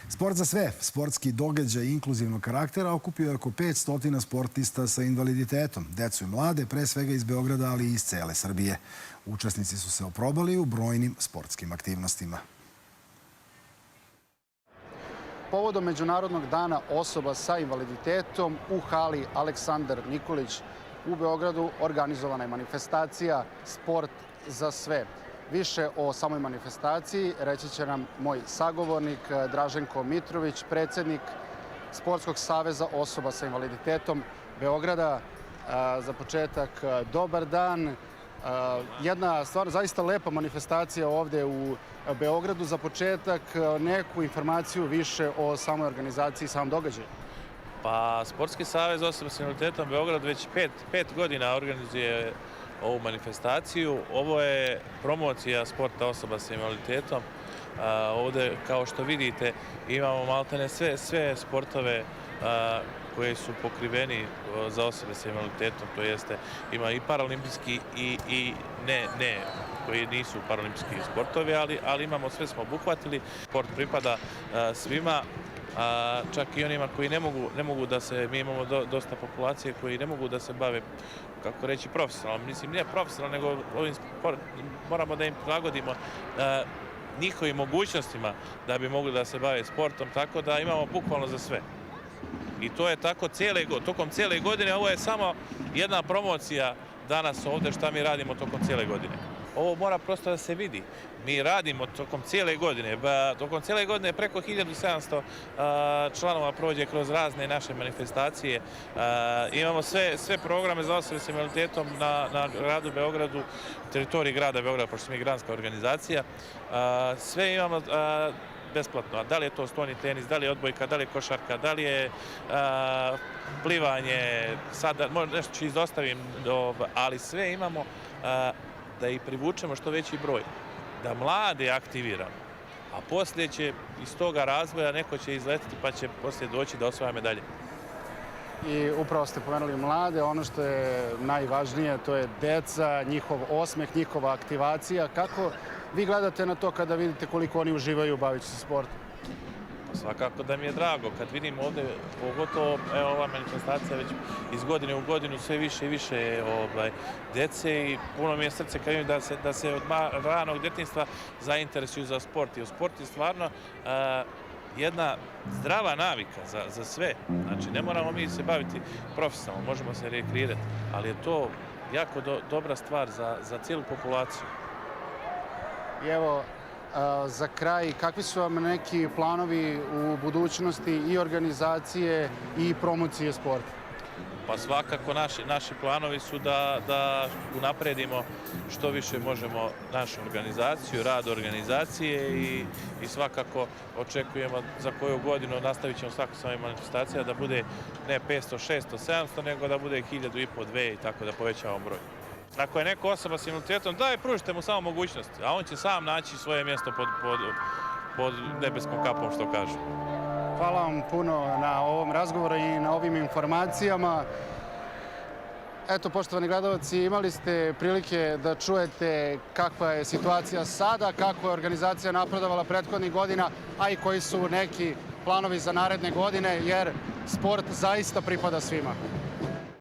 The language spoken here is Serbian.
Sport za sve, sportski događaj inkluzivnog karaktera, okupio je oko 500 sportista sa invaliditetom, decu i mlade, pre svega iz Beograda, ali i iz cele Srbije. Učesnici su se oprobali u brojnim sportskim aktivnostima. Povodom Međunarodnog dana osoba sa invaliditetom u hali Aleksandar Nikolić u Beogradu organizovana je manifestacija Sport za sve. Više o samoj manifestaciji reći će nam moj sagovornik Draženko Mitrović, predsjednik Sportskog saveza osoba sa invaliditetom Beograda. Za početak, dobar dan. Jedna stvarno zaista lepa manifestacija ovdje u Beogradu. Za početak, neku informaciju više o samoj organizaciji i samom događaju. Pa, Sportski savez osoba sa invaliditetom Beograd već pet godina organizuje ovu manifestaciju. Ovo je promocija sporta osoba sa invaliditetom. Ovdje, kao što vidite, imamo maltene sve sportove koji su pokriveni za osobe sa invaliditetom, to jeste ima i paralimpijski i ne koji nisu paralimpijski sportovi, ali imamo, sve smo obuhvatili. Sport pripada svima, čak i onima koji ne mogu da se, mi imamo dosta populacije koji ne mogu da se bave, kako reći, profesionalno. Mislim, nije profesionalno, nego ovim sport moramo da im prilagodimo njihovim mogućnostima da bi mogli da se bave sportom, tako da imamo bukvalno za sve. I to je tako tokom cijele godine. Ovo je samo jedna promocija danas ovdje šta mi radimo tokom cijele godine. Ovo mora prosto da se vidi. Mi radimo tokom cijele godine. Tokom cijele godine preko 1700 članova prođe kroz razne naše manifestacije. Imamo sve programe za osobe s invaliditetom na gradu Beogradu, teritoriji grada Beograda, pošto smo granska organizacija. Sve imamo besplatno. Da li je to stoni tenis, da li je odbojka, da li je košarka, da li je plivanje, sada nešto ću izostavim, ali sve imamo da ih privučemo što veći broj, da mlade aktiviramo, a poslije će iz toga razvoja neko će izletiti pa će poslije doći da osvaja medalje. I upravo ste pomenuli mlade, ono što je najvažnije, to je deca, njihov osmeh, njihova aktivacija. Kako vi gledate na to kada vidite koliko oni uživaju bavići se sportom? Svakako da mi je drago kad vidim ovdje, pogotovo ova manifestacija već iz godine u godinu sve više i više djece i puno mi je srce kad vidim da se od ranog djetinjstva zainteresuju za sport. I u sport je stvarno jedna zdrava navika za sve. Znači, ne moramo mi se baviti profesionalno, možemo se rekreirati, ali je to jako dobra stvar za cijelu populaciju. I evo, za kraj, kakvi su vam neki planovi u budućnosti i organizacije i promocije sporta? Pa svakako naši planovi su da unapredimo što više možemo našu organizaciju, rad organizacije i svakako očekujemo za koju godinu nastavit ćemo svaku svoju manifestaciju da bude ne 500, 600, 700, nego da bude 1500, 2000 i tako da povećavamo broj. Ako je neko osoba s invaliditetom, daj, pružite mu samo mogućnosti, a on će sam naći svoje mjesto pod nebeskom kapom, što kažu. Hvala vam puno na ovom razgovoru i na ovim informacijama. Eto, poštovani gledalci, imali ste prilike da čujete kakva je situacija sada, kako je organizacija napredovala prethodnih godina, a i koji su neki planovi za naredne godine, jer sport zaista pripada svima.